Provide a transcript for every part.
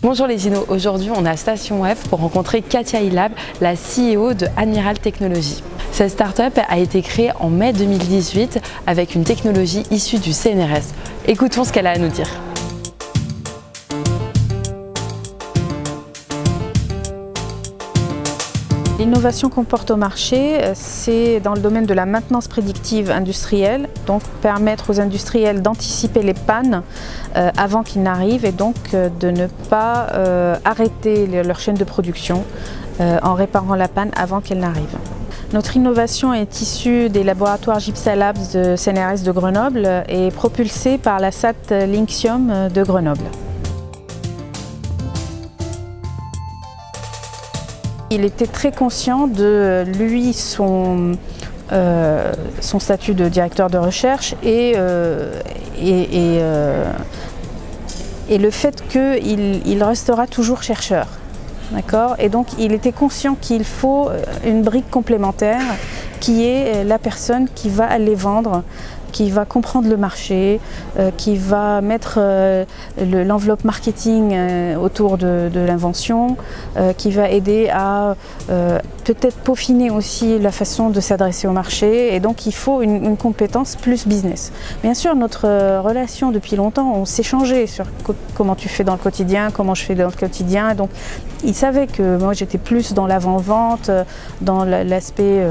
Bonjour les Gino, aujourd'hui on est à Station F pour rencontrer Katia Ilab, la CEO de Admiral Technologies. Cette start-up a été créée en mai 2018 avec une technologie issue du CNRS. Écoutons ce qu'elle a à nous dire. L'innovation qu'on porte au marché, c'est dans le domaine de la maintenance prédictive industrielle, donc permettre aux industriels d'anticiper les pannes avant qu'ils n'arrivent et donc de ne pas arrêter leur chaîne de production en réparant la panne avant qu'elle n'arrive. Notre innovation est issue des laboratoires Gypsa Labs de CNRS de Grenoble et propulsée par la SAT Lynxium de Grenoble. Il était très conscient de lui, son statut de directeur de recherche et le fait qu'il restera toujours chercheur. Et donc il était conscient qu'il faut une brique complémentaire qui est la personne qui va aller vendre, qui va comprendre le marché, qui va mettre l'enveloppe marketing autour de l'invention, qui va aider à peut-être peaufiner aussi la façon de s'adresser au marché. Et donc il faut une compétence plus business. Bien sûr, notre relation depuis longtemps, on s'est changé sur comment tu fais dans le quotidien, comment je fais dans le quotidien. Et donc il savait que moi j'étais plus dans l'avant-vente, dans l'aspect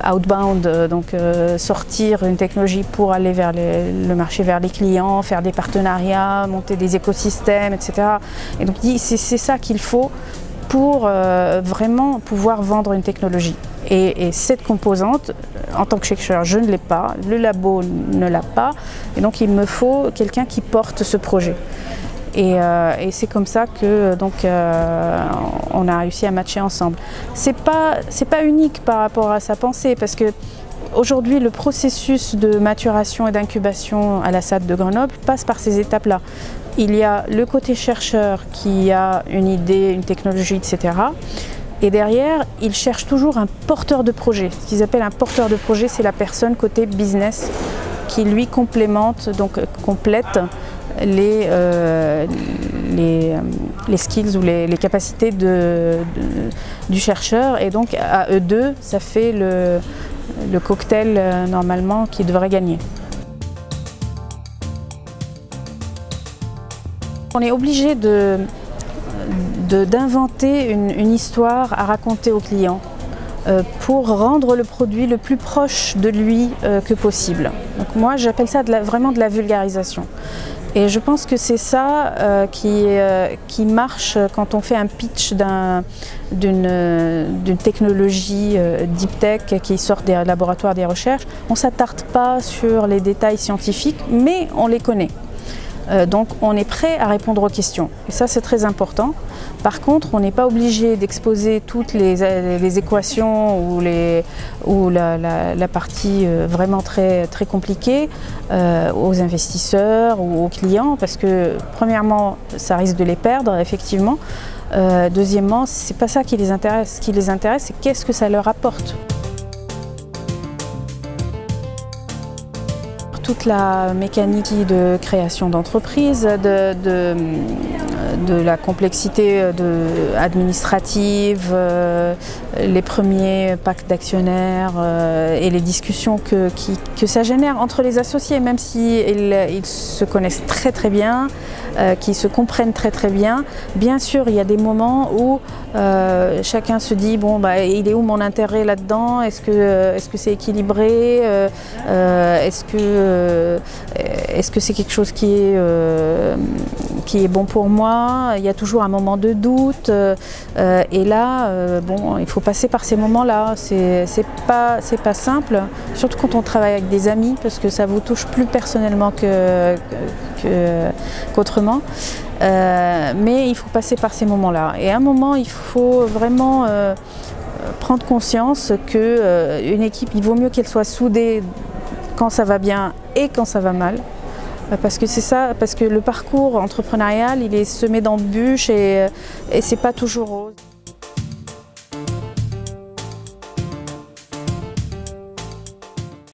outbound, donc sortir une technologie pour aller vers le marché, vers les clients, faire des partenariats, monter des écosystèmes, etc. Et donc c'est ça qu'il faut pour vraiment pouvoir vendre une technologie. Et cette composante, en tant que chercheur, je ne l'ai pas, le labo ne l'a pas, et donc il me faut quelqu'un qui porte ce projet. Et c'est comme ça que on a réussi à matcher ensemble. C'est pas unique par rapport à sa pensée, parce que aujourd'hui, le processus de maturation et d'incubation à la SAT de Grenoble passe par ces étapes-là. Il y a le côté chercheur qui a une idée, une technologie, etc. Et derrière, il cherche toujours un porteur de projet. Ce qu'ils appellent un porteur de projet, c'est la personne côté business qui lui complémente, donc complète les skills ou les capacités du chercheur. Et donc à eux deux, ça fait le cocktail normalement qui devrait gagner. On est obligé d'inventer une histoire à raconter au client pour rendre le produit le plus proche de lui que possible. Donc moi j'appelle ça vraiment de la vulgarisation. Et je pense que c'est ça qui marche quand on fait un pitch d'une technologie deep tech qui sort des laboratoires des recherches. On ne s'attarde pas sur les détails scientifiques, mais on les connaît. Donc on est prêt à répondre aux questions. Et ça c'est très important. Par contre, on n'est pas obligé d'exposer toutes les équations ou la partie vraiment très compliquée aux investisseurs ou aux clients, parce que premièrement, ça risque de les perdre effectivement. Deuxièmement, c'est pas ça qui les intéresse. Ce qui les intéresse, c'est qu'est-ce que ça leur apporte. Toute la mécanique de création d'entreprise, de la complexité administrative, les premiers packs d'actionnaires et les discussions que ça génère entre les associés, même s'ils se connaissent très bien, qu'ils se comprennent très bien. Bien sûr, il y a des moments où chacun se dit bon il est où mon intérêt là-dedans, est-ce que c'est équilibré, est-ce que c'est quelque chose qui est bon pour moi. Il y a toujours un moment de doute et là il faut passer par ces moments-là. C'est pas simple, surtout quand on travaille avec des amis, parce que ça vous touche plus personnellement qu'autrement. Mais il faut passer par ces moments-là. Et à un moment, il faut vraiment prendre conscience qu'une équipe, il vaut mieux qu'elle soit soudée quand ça va bien et quand ça va mal. Parce que c'est ça, parce que le parcours entrepreneurial, il est semé d'embûches et c'est pas toujours rose.